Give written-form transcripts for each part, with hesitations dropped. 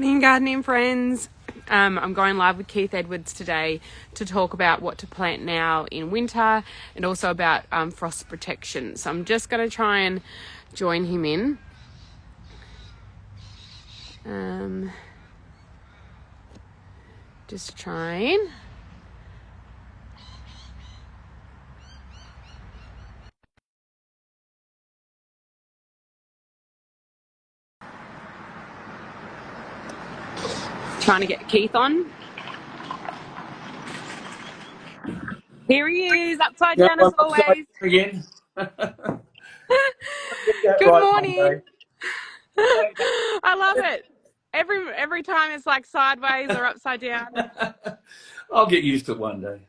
Morning, gardening friends. I'm going live with Keith Edwards today to talk about what to plant now in winter and also about frost protection. So I'm just going to try and join him in. Just trying. Trying to get Keith on. Here he is, upside Yeah, down I'm as upside always. down again. Get that Good right one morning. day. Hey, I love it. Every time it's like sideways or upside down. I'll get used to it one day.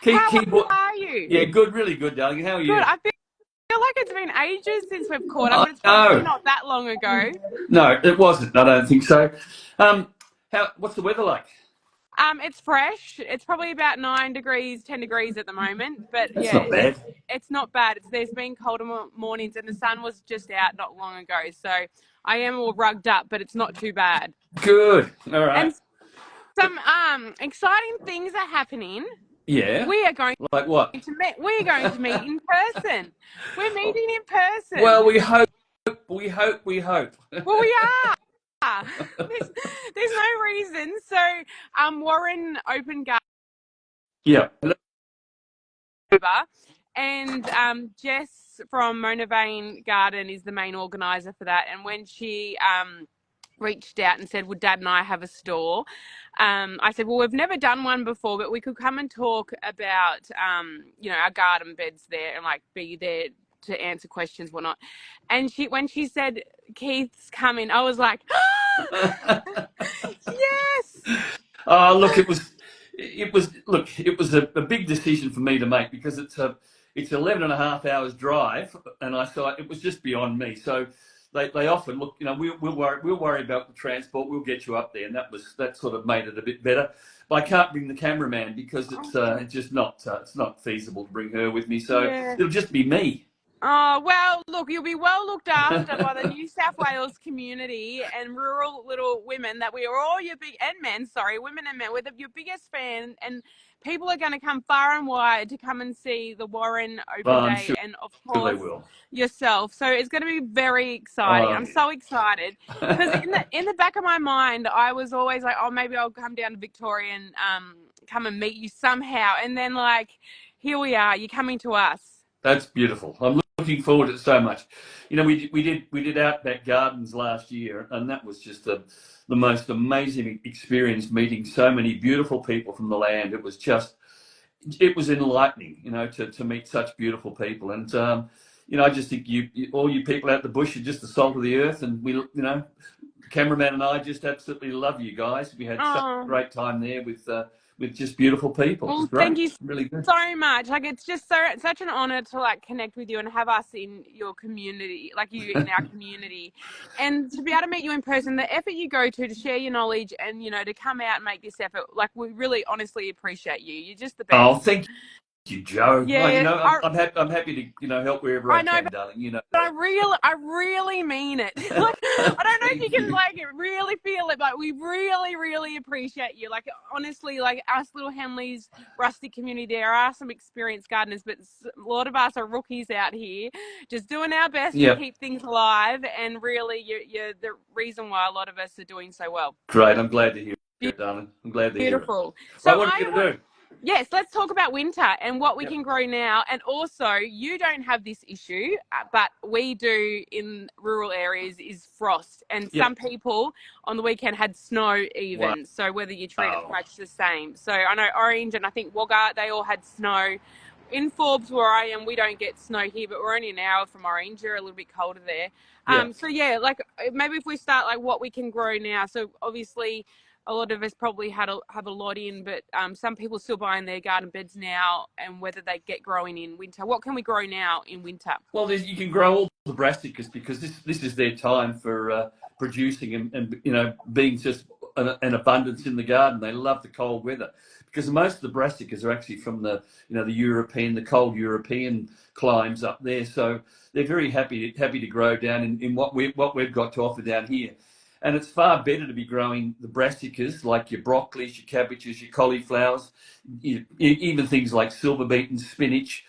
How Keyboard. are you? Yeah, good, really good, darling. How are Good. you? I feel like it's been ages since we've caught up, I but it's probably know. not that long ago. No, it wasn't. I don't think so. What's the weather like? It's fresh. It's probably about 9 degrees, 10 degrees at the moment. But That's yeah, not bad. it's not bad. There's been colder mornings and the sun was just out not long ago. So I am all rugged up, but it's not too bad. Good. All right. And some exciting things are happening. Yeah. We are going Like what? to meet. We're going to meet in person. We're meeting in person. Well, we hope. We hope. We hope. Well, we are. There's no reason. So, Warren opened Yeah. Garden, and Jess from Mona Vane Garden is the main organizer for that. And when she reached out and said, "Would Dad and I have a store?" I said, "Well, we've never done one before, but we could come and talk about, our garden beds there and like be there to answer questions, whatnot." And when she said Keith's coming, I was like, yes. Oh, look, it was a big decision for me to make because it's 11 and a half hours drive, and I thought it was just beyond me. So they offered, look, we'll worry about the transport, we'll get you up there, and that sort of made it a bit better. But I can't bring the cameraman because it's just not it's not feasible to bring her with me. So Yeah. it'll just be me. Oh, well, look, you'll be well looked after by the New South Wales community and rural little women that we are all women and men, we're your biggest fan, and people are going to come far and wide to come and see the Warren Open Well, I'm Day sure and, of they course, will. yourself. So it's going to be very exciting. Oh, I'm so excited because in the back of my mind, I was always like, oh, maybe I'll come down to Victoria and come and meet you somehow. And then, like, here we are. You're coming to us. that's beautiful. I'm looking forward to it so much. We did Outback Gardens last year, and that was just the most amazing experience meeting so many beautiful people from the land. It was enlightening, to meet such beautiful people. And I just think all you people out the bush are just the salt of the earth, and the cameraman and I just absolutely love you guys. We had such a great time there with just beautiful people. It was Well, great. thank you Really good. so much. Like, it's just such an honor to like connect with you and have us in your community, like you in our community, and to be able to meet you in person. The effort you go to share your knowledge and to come out and make this effort, like we really honestly appreciate you. You're just the best. Oh, thank you, Joe. Well, Yeah, I'm happy to help wherever I I know, can, darling. You know but that. I really mean it. Like, I don't know if you Thank can you. like really feel it, but we really, really appreciate you. Like, honestly, like us little Henley's rustic community, there are some experienced gardeners, but a lot of us are rookies out here, just doing our best to Yep. keep things alive. And really, you're the reason why a lot of us are doing so well. Great. I'm glad to hear it, darling. I'm glad to hear it. Beautiful. So Right, what are we going to do? yes, let's talk about winter and what we Yep. can grow now. And also, you don't have this issue, but we do in rural areas is frost. And Yep. some people on the weekend had snow even. So whether you treat it much the same. So I know Orange and I think Wagga, they all had snow. In Forbes, where I am, we don't get snow here, but we're only an hour from Orange. You're a little bit colder there. Yeah. So yeah, like maybe if we start like what we can grow now. So obviously, a lot of us probably have a lot in, but some people still buying their garden beds now, and whether they get growing in winter. What can we grow now in winter? Well, you can grow all the brassicas because this is their time for producing and being just an abundance in the garden. They love the cold weather because most of the brassicas are actually from the cold European climes up there. So they're very happy to grow down in what we've got to offer down here. And it's far better to be growing the brassicas like your broccolis, your cabbages, your cauliflowers, even things like silver beet and spinach.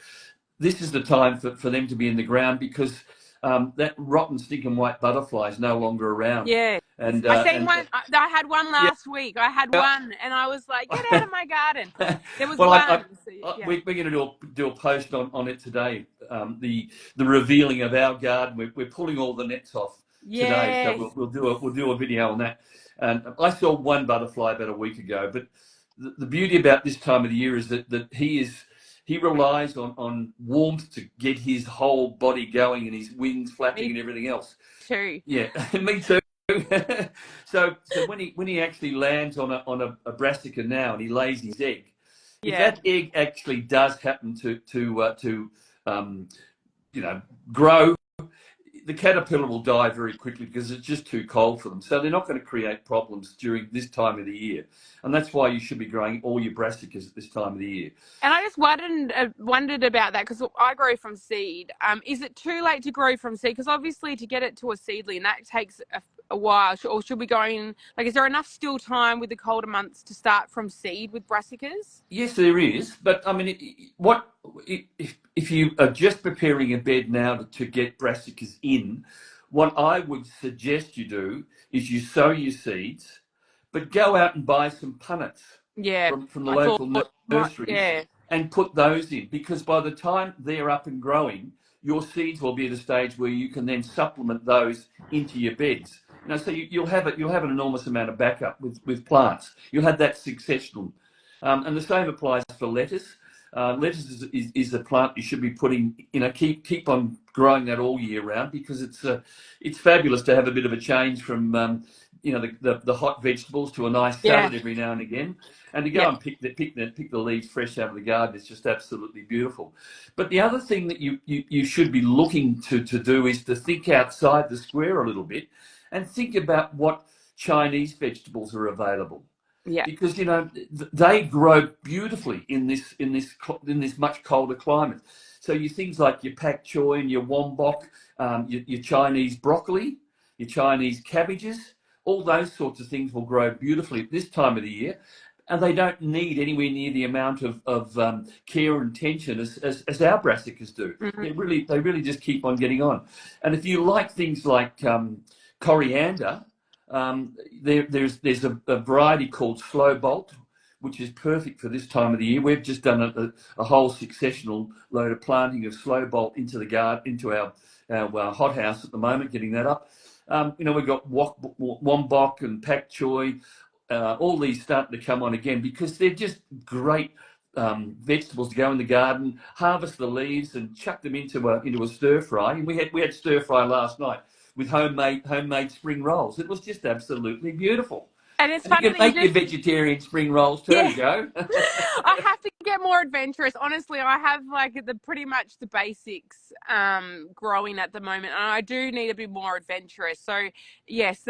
This is the time for them to be in the ground because that rotten stinking white butterfly is no longer around. Yeah. And I seen one. I had one yeah. last week. I had one, and I was like, "Get out of my garden!" There was Well, one. So, yeah. we're going to do a post on it today. The revealing of our garden. We're pulling all the nets off today, so Yes. we'll do a video on that. And I saw one butterfly about a week ago, but the beauty about this time of the year is that he relies on warmth to get his whole body going and his wings flapping Me and everything else. too. Yeah, me too. So when he actually lands on a brassica now and he lays his egg, if Yeah. that egg actually does happen to grow, the caterpillar will die very quickly because it's just too cold for them. So they're not going to create problems during this time of the year, and that's why you should be growing all your brassicas at this time of the year. And I just wondered about that because I grow from seed. Is it too late to grow from seed? Because obviously to get it to a seedling, that takes a while. Or should we go in, like, is there enough still time with the colder months to start from seed with brassicas? Yes, there is, but I mean, if you are just preparing a bed now to get brassicas in, what I would suggest you do is you sow your seeds, but go out and buy some punnets Yeah, from the I thought, local nurseries yeah, and put those in, because by the time they're up and growing, your seeds will be at a stage where you can then supplement those into your beds. So you'll have an enormous amount of backup with plants. You'll have that successional. And the same applies for lettuce. Lettuce is a plant you should be putting, keep on growing that all year round, because it's fabulous to have a bit of a change from, the hot vegetables to a nice yeah, salad every now and again. And to yeah, go and pick the leaves fresh out of the garden is just absolutely beautiful. But the other thing that you should be looking to do is to think outside the square a little bit and think about what Chinese vegetables are available, yeah. because they grow beautifully in this much colder climate. So things like your pak choy and your wombok, your Chinese broccoli, your Chinese cabbages, all those sorts of things will grow beautifully at this time of the year, and they don't need anywhere near the amount of care and attention as our brassicas do. Mm-hmm. They really just keep on getting on. And if you like things like coriander, there's a variety called Slow Bolt, which is perfect for this time of the year. We've just done a whole successional load of planting of Slow Bolt into the garden, into our hothouse at the moment, getting that up. We've got wombok and pak choy, all these starting to come on again, because they're just great vegetables to go in the garden, harvest the leaves and chuck them into a stir fry. And we had stir fry last night with homemade spring rolls. It was just absolutely beautiful. And it's And you funny can that you make your just, vegetarian spring rolls too, yeah. Joe. I have to get more adventurous. Honestly, I have like pretty much the basics growing at the moment, and I do need to be more adventurous. So yes,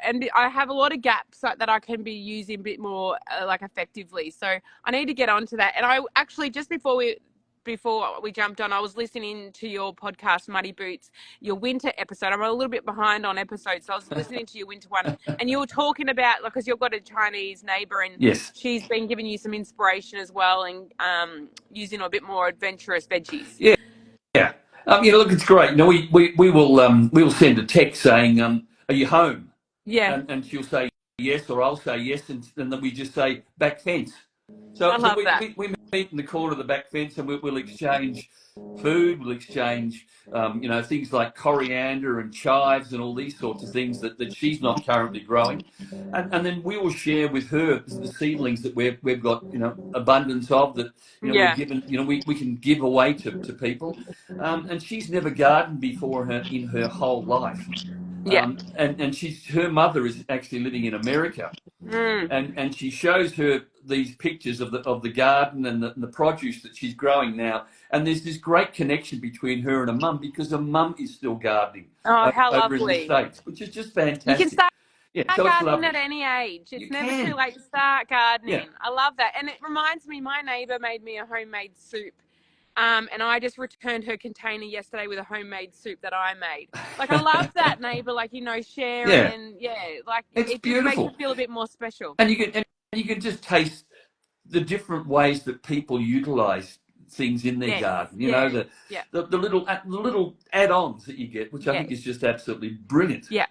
and I have a lot of gaps that I can be using a bit more like effectively. So I need to get onto that. And I actually, just before we jumped on, I was listening to your podcast, Muddy Boots, your winter episode. I'm a little bit behind on episodes, so I was listening to your winter one, and you were talking about, like, because you've got a Chinese neighbour, and Yes. she's been giving you some inspiration as well, and using a bit more adventurous veggies. Yeah. Yeah. Look, it's great. We will send a text saying, "Are you home?" Yeah, And she'll say yes, or I'll say yes, and then we just say back fence. I So love that. we meet in the corner of the back fence, and we'll exchange food. We'll exchange, things like coriander and chives and all these sorts of things that she's not currently growing, and then we will share with her the seedlings that we've got, abundance of, that we've Yeah, given, we can give away to people, and she's never gardened before in her whole life. yeah. And her mother is actually living in America, Mm. and she shows her these pictures of the garden and the produce that she's growing now, and there's this great connection between her and her mum, because her mum is still gardening Oh, how over in the lovely. States, which is just You can fantastic. start Yeah, so it's gardening lovely. at any age. It's You never too can. late to start Yeah. gardening. I love that. And it reminds me, my neighbour made me a homemade soup And I just returned her container yesterday with a homemade soup that I made. Like, I love that neighbour, like, sharing, Yeah, and like it's it just makes beautiful, it feel a bit more special. and you can just taste the different ways that people utilise things in their Yes, garden. yeah, yeah, The little add-ons that you get, which I think yes, is just absolutely brilliant. yeah.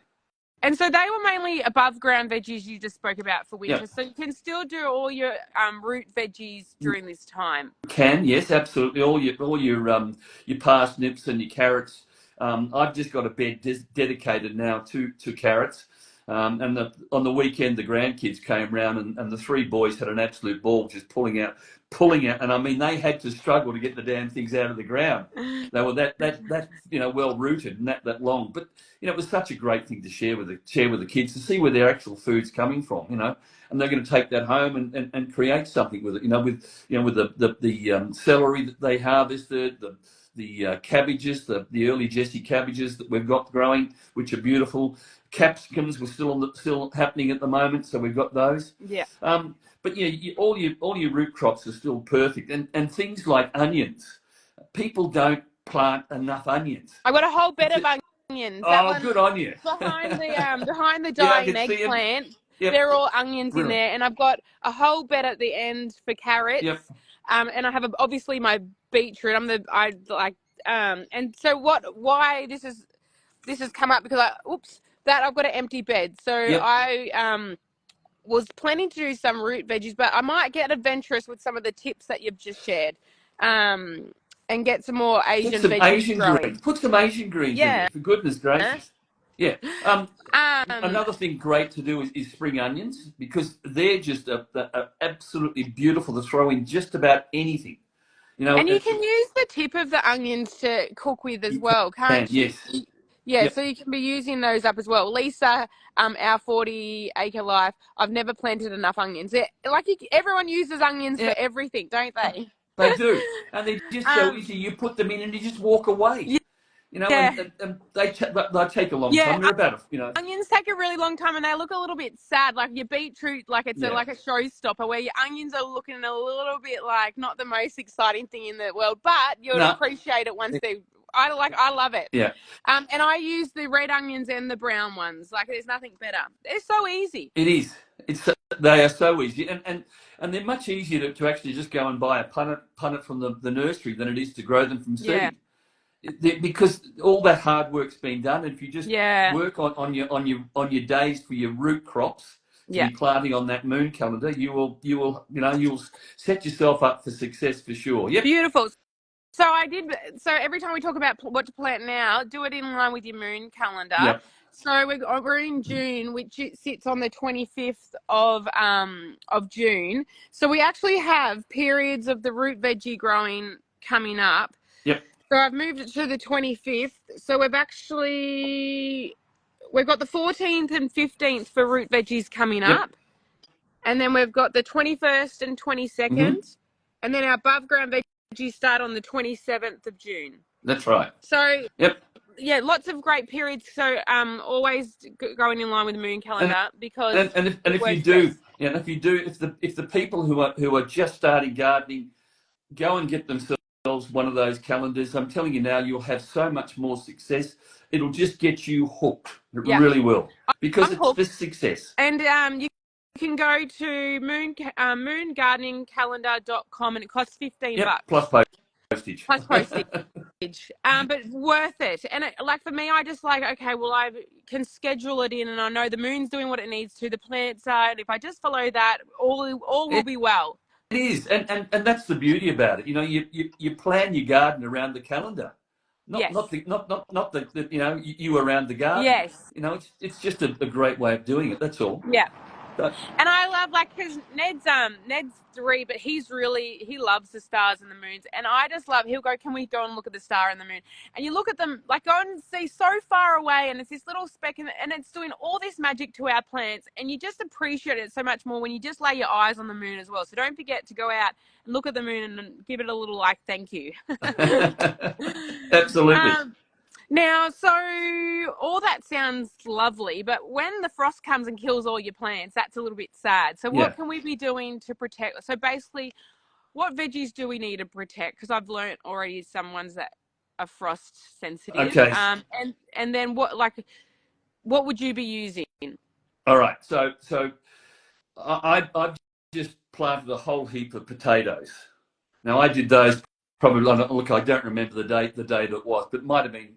And so they were mainly above ground veggies you just spoke about for Yeah, winter. So you can still do all your root veggies you during this time. can, yes, absolutely. Your parsnips and your carrots. I've just got a bed dedicated now to carrots. And on the weekend, the grandkids came round, and the three boys had an absolute ball just pulling out. And I mean, they had to struggle to get the damn things out of the ground. They were that well rooted and that long. But it was such a great thing to share with the kids, to see where their actual food's coming from. And they're going to take that home and create something with it. With the celery that they harvested, the cabbages, the early Jessie cabbages that we've got growing, which are beautiful. Capsicums were still happening at the moment, so we've got those. Yeah. But all your root crops are still perfect, and things like onions. People don't plant enough onions. I got a whole bed of onions. That Oh, one good on you. behind the Yeah, I dying can see them. eggplant. Yep, They're all onions in brilliant. there, and I've got a whole bed at the end for carrots. Yep, And I have obviously my beetroot. And so why this has come up, because I've got an empty bed. So yep. I was planning to do some root veggies, but I might get adventurous with some of the tips that you've just shared, and get some more Get Asian some veggies Asian growing. greens. Put some Asian greens in Yeah. there, for goodness gracious. Yeah. Um, Another thing great to do is spring onions, because they're just absolutely beautiful to throw in just about anything. and you can use the tip of the onions to cook with as You well, can, can't you? yes. Yeah, Yep, so you can be using those up as well. Lisa, our 40-acre life, I've never planted enough onions. Everyone uses onions for yeah, everything, don't they? they do. And they're just so Um, easy. You put them in and you just walk away. yeah, And they take a long yeah. time. They're about. Onions take a really long time, and they look a little bit sad. Like your beetroot, like it's Yeah. like a showstopper. Where your onions are looking a little bit like not the most exciting thing in the world, but you'll No. appreciate it once they. I love it. Yeah. And I use the red onions and the brown ones. Like there's nothing better. They're so easy. It is. They are so easy, and they're much easier to actually just go and buy a punnet from the nursery than it is to grow them from Yeah, seed. Because all that hard work's been done. And if you just yeah, work on your days for your root crops to yeah. be planting on that moon calendar, you'll set yourself up for success for sure. Yep. Beautiful. So I did. So every time we talk about what to plant now, do it in line with your moon calendar. Yep. So we're in June, which sits on the 25th of June. So we actually have periods of the root veggie growing coming up. Yep. So I've moved it to the 25th. So we've got the 14th and 15th for root veggies coming Yep. up, and then we've got the 21st and 22nd, Mm-hmm. and then our above ground veggies start on the 27th of June. That's right. So Yep. yeah, lots of great periods. So always going in line with the moon calendar, because If you works do, best. if the people who are just starting gardening go and get themselves one of those calendars, I'm telling you now, you'll have so much more success. It'll just get you hooked. It Yeah, really will, because I'm it's for hooked. success. And you can go to moongardeningcalendar.com, and it costs $15 Yep. Plus postage. plus postage. But worth it. And like for me, I just okay, well, I can schedule it in, and I know the moon's doing what it needs to. The plants are, and if I just follow that, all will It be well. is, and that's the beauty about it. You plan your garden around the calendar, not Yes. not the not the you around the garden. Yes. It's just a great way of doing it. That's all. Yeah. But And I love, because Ned's 3, but he loves the stars and the moons, and I just love, he'll go, can we go and look at the star and the moon? And you look at them, like, go and see so far away, and it's this little speck, and it's doing all this magic to our plants, and you just appreciate it so much more when you just lay your eyes on the moon as well. So don't forget to go out and look at the moon and give it a little thank you. absolutely. Now, so all that sounds lovely, but when the frost comes and kills all your plants, that's a little bit sad. So Yeah. what can we be doing to protect? So basically, what veggies do we need to protect? Because I've learnt already some ones that are frost sensitive. Okay. And then what would you be using? All right. So I've just planted a whole heap of potatoes. Now I did those probably. Look, I don't remember the day that was, but it might have been,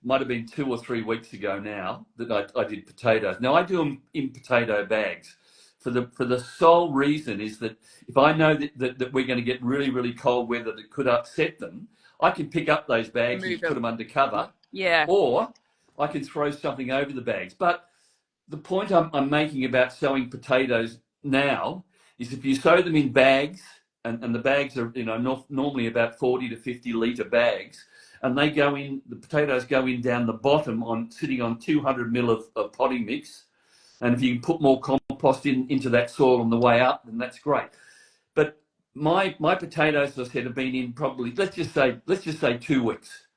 might have been 2 or 3 weeks ago now that I did potatoes. Now I do them in potato bags for the sole reason is that if I know that we're going to get really, really cold weather that could upset them, I can pick up those bags and Move put them. them under cover, Yeah. or I can throw something over the bags. But the point I'm making about sowing potatoes now is if you sow them in bags, and the bags are normally about 40 to 50 litre bags, and they go in, the potatoes go in down the bottom sitting on 200 mil of potting mix, and if you can put more compost into that soil on the way up, then that's great. But my potatoes, as I said, have been in probably let's just say 2 weeks.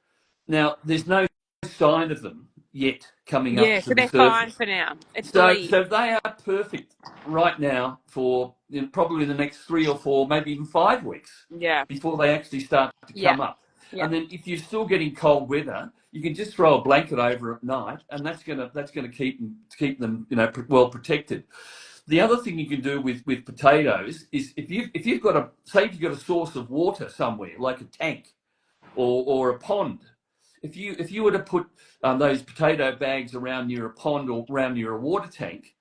Now there's no sign of them yet coming up Yeah, to so the they're fine surface. for now. It's the So leaf. they are perfect right now for probably the next 3 or 4, maybe even 5 weeks Yeah. before they actually start to Yeah. come up. Yeah. And then if you're still getting cold weather, you can just throw a blanket over at night, and that's gonna keep them well protected. The other thing you can do with potatoes is if you've got a source of water somewhere like a tank or a pond. If you were to put those potato bags around near a pond or around near a water tank,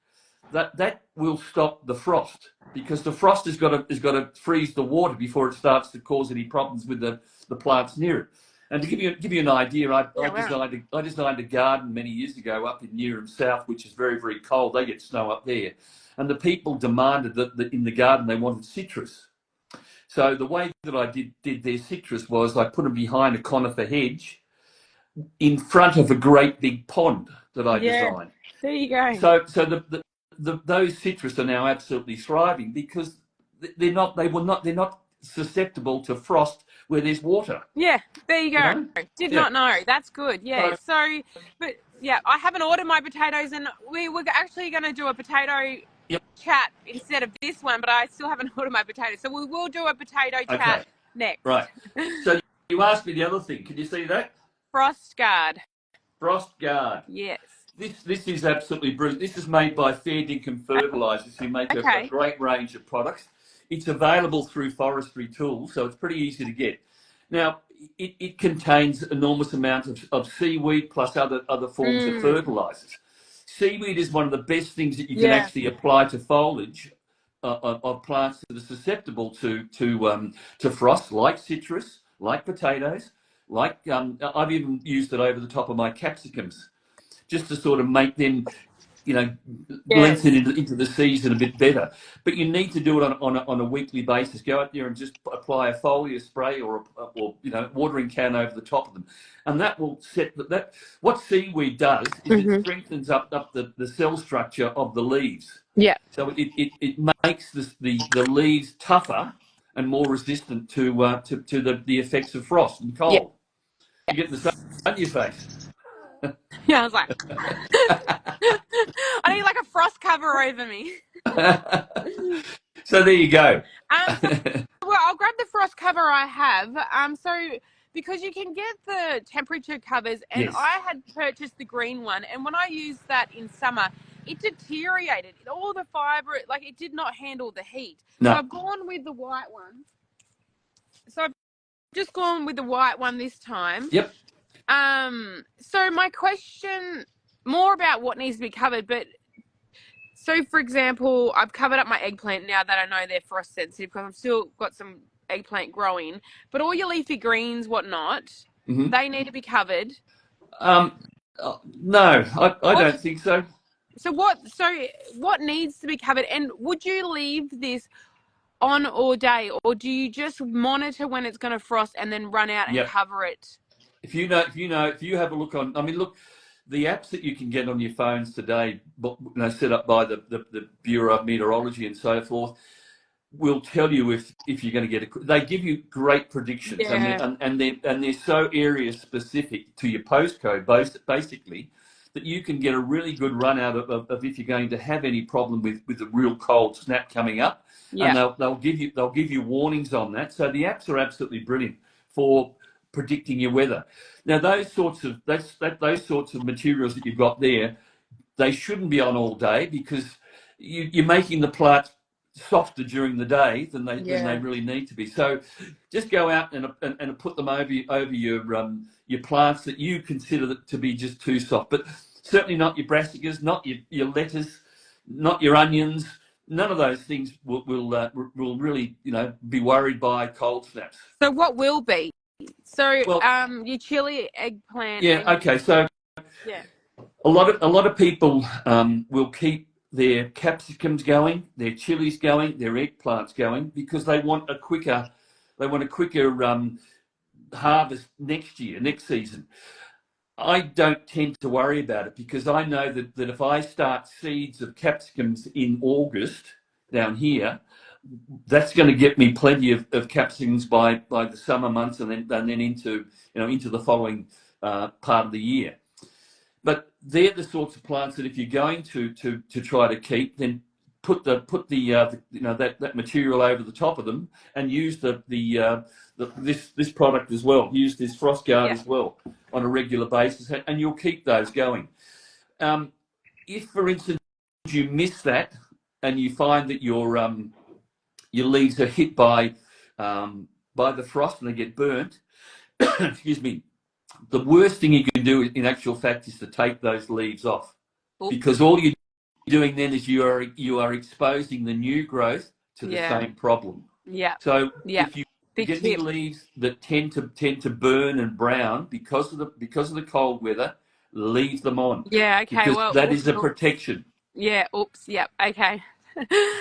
that will stop the frost, because the frost has got to freeze the water before it starts to cause any problems with the plants near it. And to give you an idea, I Wow. designed a garden many years ago up in Newham South, which is very, very cold. They get snow up there, and the people demanded that in the garden they wanted citrus. So the way that I did their citrus was I put them behind a conifer hedge in front of a great big pond that I Yeah. designed. There you go. So those citrus are now absolutely thriving because they're not susceptible to frost where there's water. Yeah, there you go. Did Yeah. not know. That's good. Yeah. So So, but yeah, I haven't ordered my potatoes, and we were actually going to do a potato yep. chat instead of this one, but I still haven't ordered my potatoes. So we will do a potato chat Okay. next. Right. So you asked me the other thing. Can you see that? Frost guard. Frost guard. Yes. This is absolutely brilliant. This is made by Fair Dinkum Fertilisers, who make a Okay. great range of products. It's available through Forestry Tools, so it's pretty easy to get. Now, it contains enormous amounts of seaweed plus other forms of fertilisers. Seaweed is one of the best things that you can Yeah. actually apply to foliage of plants that are susceptible to frost, like citrus, like potatoes, like I've even used it over the top of my capsicums, just to sort of make them, lengthen Yes. into the season a bit better. But you need to do it on a weekly basis. Go out there and just apply a foliar spray or watering can over the top of them, and that will set that. What seaweed does is it Mm-hmm. strengthens up the cell structure of the leaves. Yeah. So it makes the leaves tougher and more resistant to the effects of frost and Yeah. cold. You get the sun on your face. Yeah. I was like, I need like a frost cover over me. So there you go. So well, I'll grab the frost cover I have. So because you can get the temperature covers, and Yes. I had purchased the green one, and when I used that in summer, it deteriorated. All the fibre, like it did not handle the heat. So No. I've gone with the white one. So I've just gone with the white one this time. Yep. So my question more about what needs to be covered, but so for example, I've covered up my eggplant now that I know they're frost sensitive because I've still got some eggplant growing. But all your leafy greens, whatnot, they need to be covered. No, I What? don't think so. So what needs to be covered? And would you leave this on all day, or do you just monitor when it's going to frost and then run out and Yep. cover it? If you have a look on, look, the apps that you can get on your phones today, set up by the Bureau of Meteorology and so forth, will tell you if you're going to get they give you great predictions, Yeah. and they're so area specific to your postcode, basically, that you can get a really good run out of if you're going to have any problem with a real cold snap coming up, and Yeah. they'll give you warnings on that. So the apps are absolutely brilliant for predicting your weather. Now those sorts of materials that you've got there, they shouldn't be on all day, because you're making the plants softer during the day than they Yeah. really need to be. So just go out and put them over your plants that you consider to be just too soft. But certainly not your brassicas, not your lettuce, not your onions. None of those things will really be worried by cold snaps. So what will be? So Well, your chili, eggplant, yeah, and okay. So yeah. a lot of people will keep their capsicums going, their chilies going, their eggplants going, because they want a quicker harvest next season. I don't tend to worry about it, because I know that if I start seeds of capsicums in August down here, that's going to get me plenty of capsicums by the summer months, and then into the following part of the year. But they're the sorts of plants that if you're going to try to keep, then put that material over the top of them, and use this product as well. Use this frost guard Yeah. as well on a regular basis, and you'll keep those going. If, for instance, you miss that and you find that your leaves are hit by the frost and they get burnt, excuse me, the worst thing you can do in actual fact is to take those leaves off, Oops. because all you're doing then is you are exposing the new growth to the Yeah. same problem. Yeah. So Yeah. if you Big get any tip. leaves that tend to burn and brown because of the cold weather, leave them on, Yeah. Okay. because Well. that is a protection. Yeah. Oops. Yep. Okay.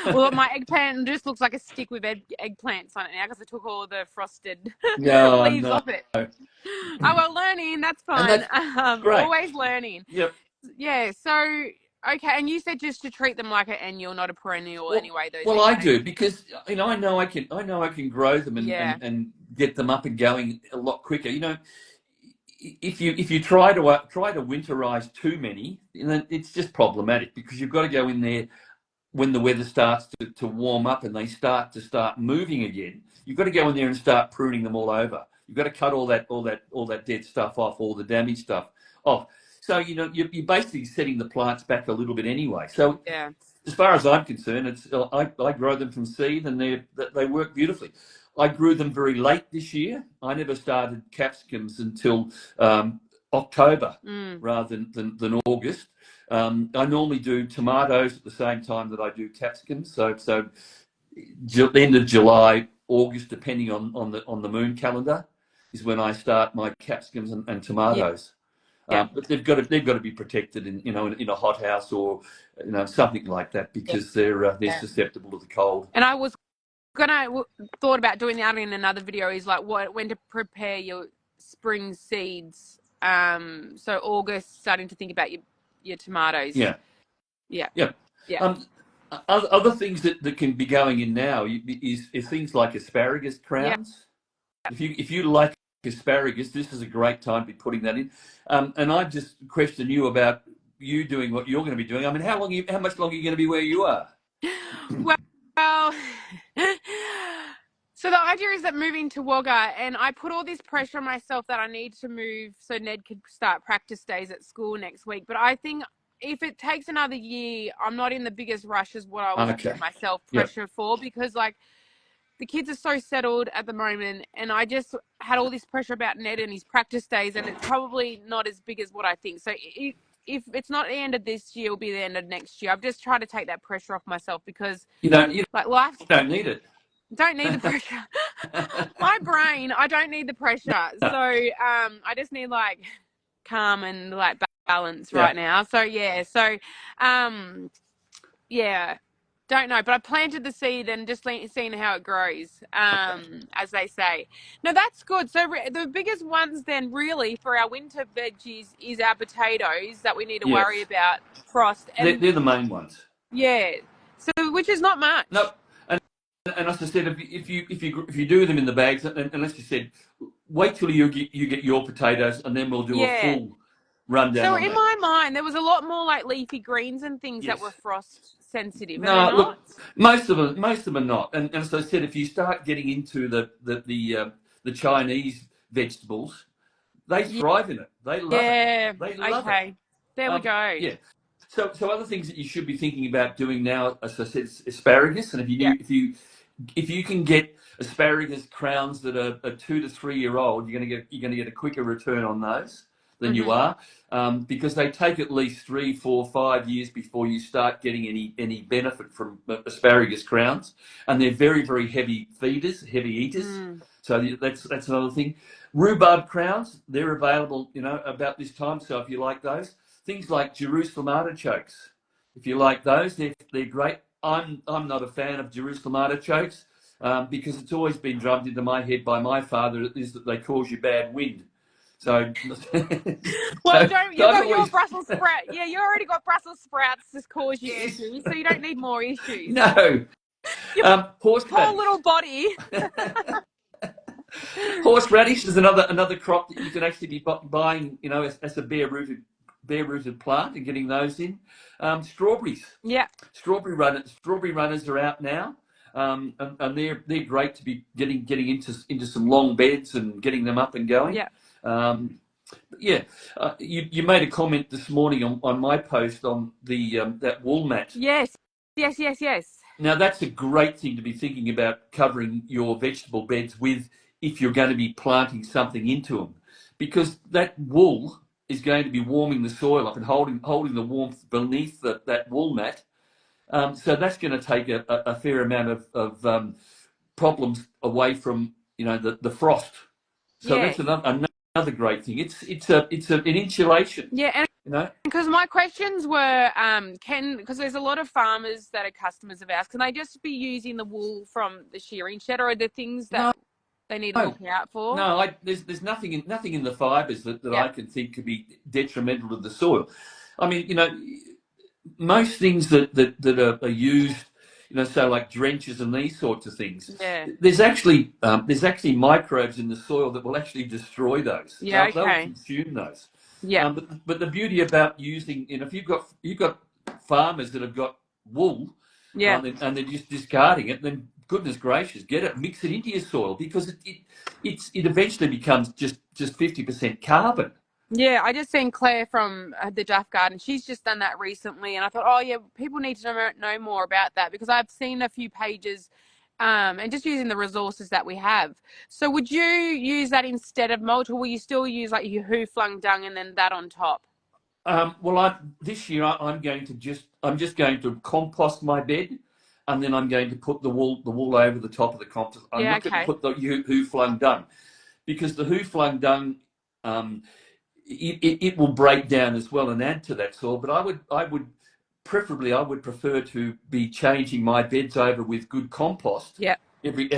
Well, my eggplant just looks like a stick with eggplants on it now because I took all the frosted No, leaves no, off it. Oh well, learning. That's and fun. that's great. Always learning. Yep. Yeah. So okay, and you said just to treat them like an annual, not a perennial. Well, Anyway, those well, I eggplants. do, because I know I can grow them Yeah. and get them up and going a lot quicker. If you try to winterize too many, it's just problematic, because you've got to go in there when the weather starts to warm up and they start moving again. You've got to go in there and start pruning them all over. You've got to cut all that dead stuff off, all the damaged stuff off. So you're basically setting the plants back a little bit anyway. So Yeah. as far as I'm concerned, I grow them from seed, and they work beautifully. I grew them very late this year. I never started capsicums until October rather than August. I normally do tomatoes at the same time that I do capsicums. So end of July, August, depending on the moon calendar, is when I start my capsicums and Yeah. tomatoes. Yeah. But they've got to be protected in a hothouse, or something like that, Yeah. because they're susceptible to the cold. And I was thought about doing that in another video. Is like when to prepare your spring seeds. So August, starting to think about your tomatoes. Yeah, Yeah. yeah. Yeah. Other things that can be going in now is things like asparagus Yeah. crowns. If you like asparagus, this is a great time to be putting that in. And I just question you about you doing what you're going to be doing. I mean, how much longer are you going to be where you are? Well, so the idea is that moving to Wagga, and I put all this pressure on myself that I need to move so Ned could start practice days at school next week. But I think if it takes another year, I'm not in the biggest rush as what I was putting myself Yep. pressure for, because like the kids are so settled at the moment, and I just had all this pressure about Ned and his practice days, and it's probably not as big as what I think. So if it's not the end of this year, it'll be the end of next year. I've just tried to take that pressure off myself, because You like life don't need it. don't need the pressure. My brain, I don't need the pressure. So I just need like calm and like balance right now. So yeah. So yeah. Don't know, but I planted the seed and just seeing how it grows, as they say. No, that's good. So the biggest ones then really for our winter veggies is our potatoes that we need to worry Yes, about frost. And they're the main ones. yeah, so which is not much. No, and as I said, if you do them in the bags, and as you said, wait till you get your potatoes, and then we'll do a run down So on in that. my mind, there was a lot more like leafy greens and things that were Yes. frost sensitive, and they're No, not. look, most of them are not. And as I said, if you start getting into the Chinese vegetables, they thrive in it. They love it. Yeah. They love it. Okay. There we go. Yeah. So other things that you should be thinking about doing now, as I said, is asparagus. And Yeah. if you can get asparagus crowns that are 2 to 3 year old, you're gonna get a quicker return on those than you Mhm. are, because they take at least 3, 4, 5 years before you start getting any benefit from asparagus crowns, and they're very, very heavy feeders, heavy eaters. Mm. So that's another thing. Rhubarb crowns, they're available, about this time. So if you like those, things like Jerusalem artichokes, if you like those, they're great. I'm not a fan of Jerusalem artichokes, because it's always been drummed into my head by my father is that they cause you bad wind. So, Well, so, don't so you I've got your always Brussels sprout? Yeah, you already got Brussels sprouts to cause you yes, issues, so you don't need more issues. no, Your poor horseradish. little body. Horseradish is another crop that you can actually be buying, as a bare rooted plant and getting those in. Strawberries, Yeah. strawberry runners are out now, and they're great to be getting into some long beds and getting them up and going. Yeah. Um, yeah, you made a comment this morning on my post on that wool mat. Yes. Yes. Yes. Yes. Now, that's a great thing to be thinking about covering your vegetable beds with if you're going to be planting something into them, because that wool is going to be warming the soil up and holding the warmth beneath that wool mat. So that's going to take a fair amount of problems away from the frost. So Yeah. that's another great thing. It's an insulation. Yeah. And You know. because my questions were, because there's a lot of farmers that are customers of ours, can they just be using the wool from the shearing shed, or are there things that No, they need to look out for? no. There's nothing in the fibres that Yeah. I can think could be detrimental to the soil. I mean, most things that are used, so like drenches and these sorts of things. Yeah. There's actually microbes in the soil that will actually destroy those. Yeah. They'll Okay. consume those. Yeah. But the beauty about using, if you've got farmers that have got wool, Yeah. and they're just discarding it, then goodness gracious, get it, mix it into your soil, because it eventually becomes just 50% carbon. Yeah, I just seen Claire from the Duff Garden. She's just done that recently, and I thought, oh yeah, people need to know more about that, because I've seen a few pages, and just using the resources that we have. So, would you use that instead of mulch, or will you still use like your who flung dung and then that on top? Well, this year I'm just going to compost my bed, and then I'm going to put the wool over the top of the compost. I'm Yeah, not going to okay. put the who flung dung, because the who flung dung, um, it will break down as well and add to that soil. But I would prefer to be changing my beds over with good compost Yeah, every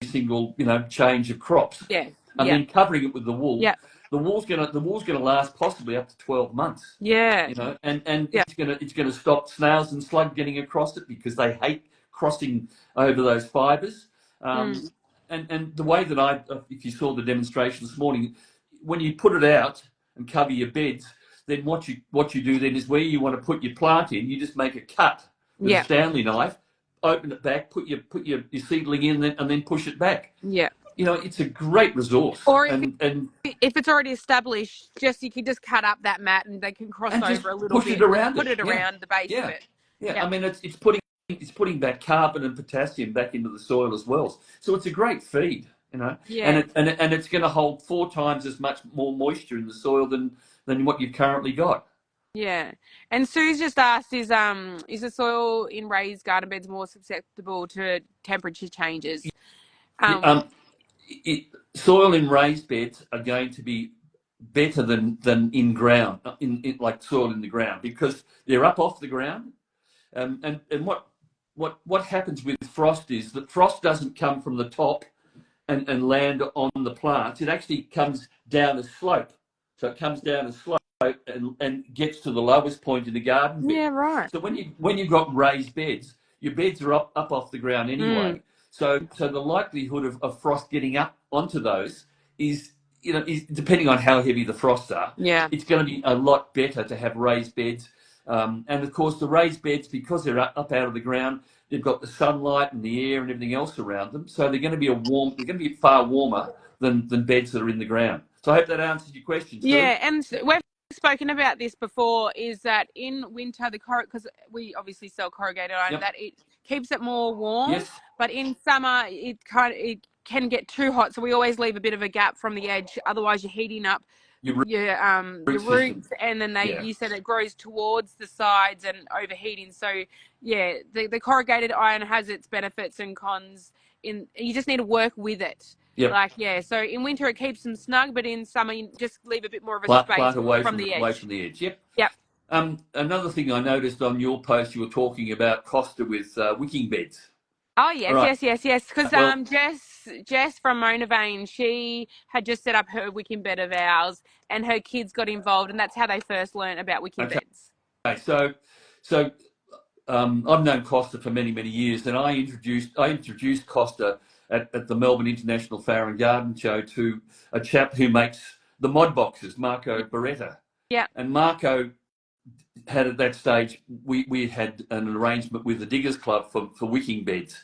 single change of crops, yeah, and yeah, then covering it with the wool. yeah, The wool's gonna last possibly up to 12 months. yeah, And yeah. it's gonna stop snails and slugs getting across it, because they hate crossing over those fibres. Mm. And the way that if you saw the demonstration this morning, when you put it out and cover your beds, then what you do then is, where you want to put your plant in, you just make a cut with a Yeah, Stanley knife, open it back, put your seedling in, and then push it back. yeah. It's a great resource, Or and if it's already established, just you can just cut up that mat and they can cross just over a little push it bit and around put it. it Yeah, around the base of yeah, it. yeah. Yeah, I mean, it's putting back carbon and potassium back into the soil as well. So it's a great feed, yeah, and it's going to hold 4 times as much more moisture in the soil than what you've currently got. yeah. And Sue's just asked, is the soil in raised garden beds more susceptible to temperature changes? Yeah, Um, soil in raised beds are going to be better than in ground, in like soil in the ground, because they're up off the ground. And what happens with frost is that frost doesn't come from the top and land on the plants. It actually comes down a slope. So it comes down a slope and gets to the lowest point in the garden bed. yeah, right. So when you've got raised beds, your beds are up off the ground Mm, anyway. So the likelihood of frost getting up onto those is depending on how heavy the frosts are, Yeah. it's going to be a lot better to have raised beds. And of course, the raised beds, because they're up out of the ground, they've got the sunlight and the air and everything else around them, so they're going to be they're going to be far warmer than beds that are in the ground. So I hope that answers your question, Stu. Yeah, and we've spoken about this before, is that in winter, because we obviously sell corrugated iron, Yep. that it keeps it more warm, Yes. but in summer it can get too hot, so we always leave a bit of a gap from the edge, otherwise you're heating up Your your root system. roots, and then Yeah. you said it grows towards the sides and overheating. So yeah, the corrugated iron has its benefits and cons. You just need to work with it. Yep. Like, yeah, so in winter it keeps them snug, but in summer you just leave a bit more of a Plant space away from from the edge. the edge. Yep. Yep. Another thing I noticed on your post, you were talking about Costa with wicking beds. Oh All yes, right. yes. Because Well, Jess from Mona Vane, she had just set up her wicking bed of ours, and her kids got involved, and that's how they first learned about wicking okay. beds. So I've known Costa for many, many years, and I introduced Costa at the Melbourne International Flower and Garden Show to a chap who makes the mod boxes, Marco Beretta. Yeah. And Marco had, at that stage, we had an arrangement with the Diggers Club for wicking beds.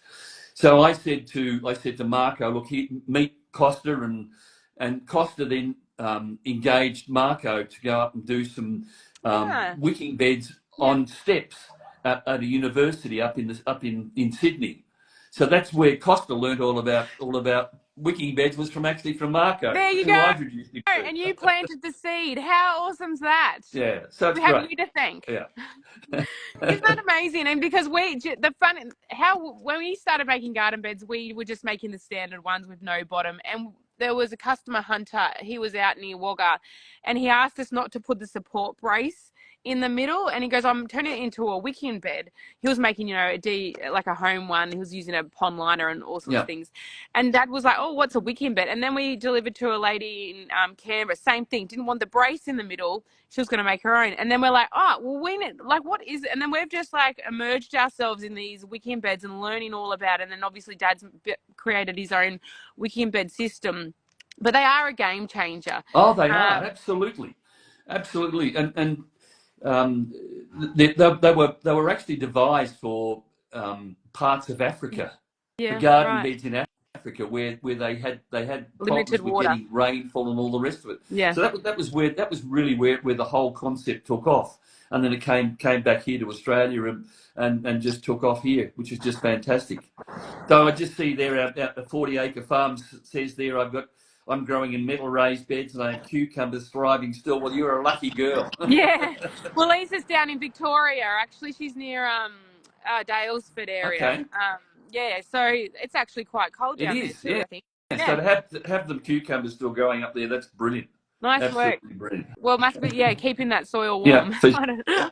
So I said to Marco, look, meet Costa, and Costa then engaged Marco to go up and do some wicking beds on steps at a university up in Sydney. So that's where Costa learnt all about wicking beds, was from Marco, There you who go. I introduced him to. And you planted the seed. How awesome's that? Yeah, so it's We have great. you to thank. Yeah. Isn't that amazing? And because when we started making garden beds, we were just making the standard ones with no bottom. And there was a customer, Hunter, he was out near Wagga, and he asked us not to put the support brace in the middle, and he goes, I'm turning it into a wicking bed. He was making, like a home one. He was using a pond liner and all sorts of things. And Dad was like, oh, what's a wicking bed? And then we delivered to a lady in Canberra, same thing, didn't want the brace in the middle. She was going to make her own. And then we're like, oh, well, we need, like, what is it? And then we've just like immersed ourselves in these wicking beds and learning all about it. And then obviously Dad's created his own wicking bed system. But they are a game changer. Oh, they are, absolutely, and they were actually devised for parts of Africa, the garden beds in Africa, where they had limited problems with water, getting rainfall and all the rest of it. Yeah. So that was really where the whole concept took off, and then it came back here to Australia and just took off here, which is just fantastic. So I just see there out the 40-acre farm says there I'm growing in metal raised beds and I have cucumbers thriving still. Well, you're a lucky girl. Yeah. Well, Lisa's down in Victoria. Actually, she's near Dalesford area. Okay. Yeah, so it's actually quite cold down there too, I think. Yeah. So to have the cucumbers still growing up there, that's brilliant. Nice Absolutely work. brilliant. Well, must be, keeping that soil warm. Yeah, for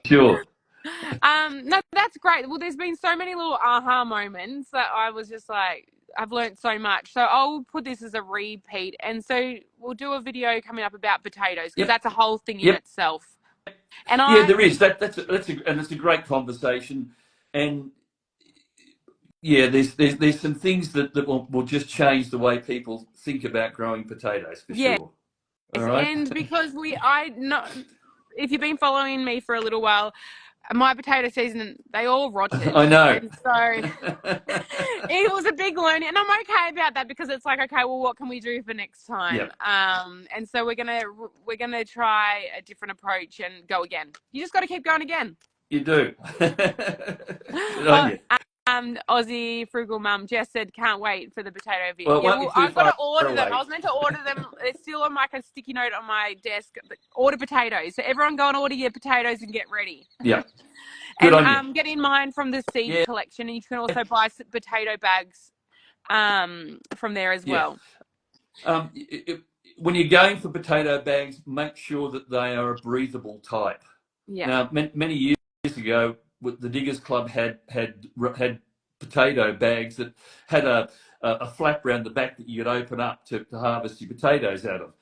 sure. No, that's great. Well, there's been so many little aha moments that I was just like, I've learned so much. So I'll put this as a repeat. And so we'll do a video coming up about potatoes, because that's a whole thing in itself. And there is. That's a great conversation. And yeah, there's some things that will just change the way people think about growing potatoes, for sure. All right? And because if you've been following me for a little while, my potato season, they all rotted. I know. And so it was a big learning, and I'm okay about that, because it's like, okay, well, what can we do for next time? Yep. And so we're gonna try a different approach and go again. You just got to keep going again. You do. Aussie frugal mum Jess said, can't wait for the potato video. Well, I've got to order them. I was meant to order them. It's still on like a sticky note on my desk. Order potatoes. So everyone go and order your potatoes and get ready. Yeah. Good and get in mine from the seed collection, and you can also buy potato bags from there as well. When you're going for potato bags, make sure that they are a breathable type. Yeah. Now, many years ago, the Diggers Club had potato bags that had a flap around the back that you could open up to harvest your potatoes out of.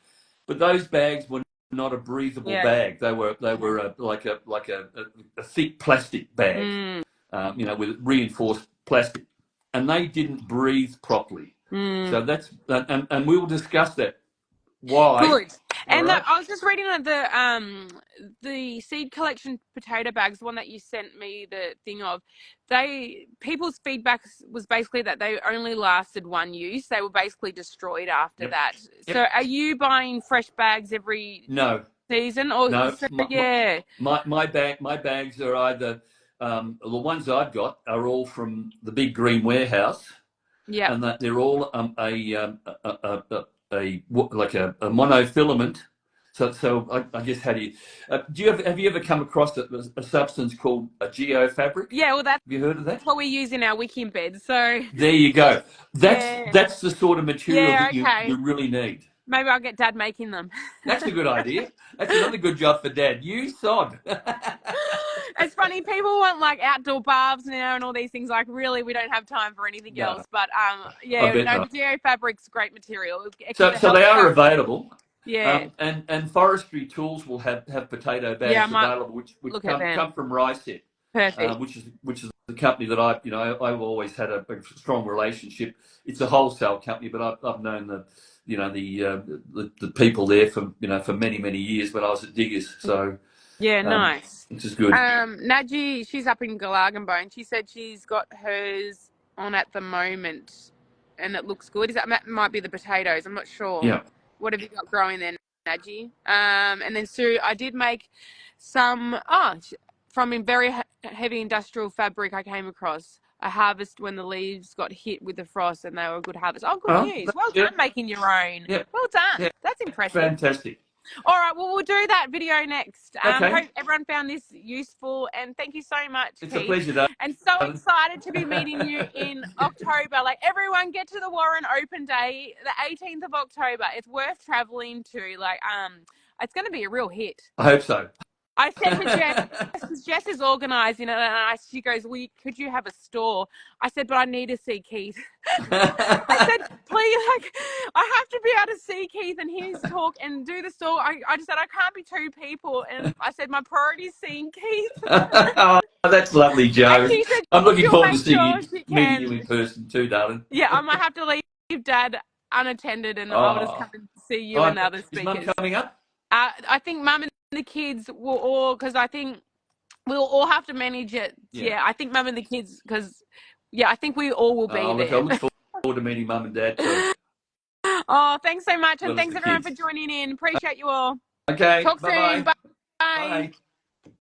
But those bags were not a breathable bag. They were like a thick plastic bag, with reinforced plastic, and they didn't breathe properly. So that's and we will discuss that Why? Good. All And right. I was just reading on the seed collection potato bags, the one that you sent me the thing of. People's feedback was basically that they only lasted one use. They were basically destroyed after Yep. that. So Yep. are you buying fresh bags every No. season, or No. so? Yeah. My bags are either the ones I've got are all from the big green warehouse, Yep. and that they're all like a monofilament. So I guess how do you have you ever come across a substance called a geofabric? Yeah. Well, that's Have you heard of that? what we use in our wicking bed. So There you go. yeah. That's the sort of material Yeah. that you Okay. really need. Maybe I'll get Dad making them. That's a good idea. That's another good job for Dad. You sod. It's funny, people want like outdoor baths now and all these things. Like, really, we don't have time for anything No, else. But I yeah, bet no, the not. geofabric's great material because So, it so they helps are coat. available, Yeah, and forestry tools will have potato yeah, I bags might available, which look at them. come from Ryset, Perfect. which is the company that I've always had a strong relationship. It's a wholesale company, but I've known the people there for many years when I was at Diggers. So Yeah, um, nice. which is good. Nadji, she's up in Galarganbone. She said she's got hers on at the moment, and it looks good. That might be the potatoes? I'm not sure. Yeah. What have you got growing there, Nadji? And then Sue, I did make some from a very heavy industrial fabric I came across. A harvest when the leaves got hit with the frost, and they were a good harvest. Oh, good Oh, news! Well yeah, done making your own. yeah, Well yeah. done. That's impressive. Fantastic. All right, well, we'll do that video next. Okay. Hope everyone found this useful, and thank you so much, It's a Keith. pleasure, And so darling. excited to be meeting you in October. Like, everyone, get to the Warren Open Day, the 18th of October. It's worth traveling to. Like, it's going to be a real hit. I hope so. I said to Jess, because Jess is organising it, and she goes, "Well, could you have a store?" I said, "But I need to see Keith." I said, "Please, like, I have to be able to see Keith and hear his talk and do the store." I just said, "I can't be two people," and I said, "My priority is seeing Keith." Oh, that's lovely, And Joe. she said I'm looking she'll forward to make sure she meeting you can. in person too, darling. Yeah, I might have to leave Dad unattended, and I'll just come Oh, and see you and the other is Mum speakers. coming up? I think Mum and the kids will all, because I think we'll all have to manage it. Yeah. Yeah, I think Mum and the kids, because I think we all will be Oh, look, I there. look forward to meeting Mum and Dad too, as Oh, thanks so much, and well as thanks the everyone for kids. joining in. Appreciate you all. Okay, Talk soon. bye-bye. Bye. Bye.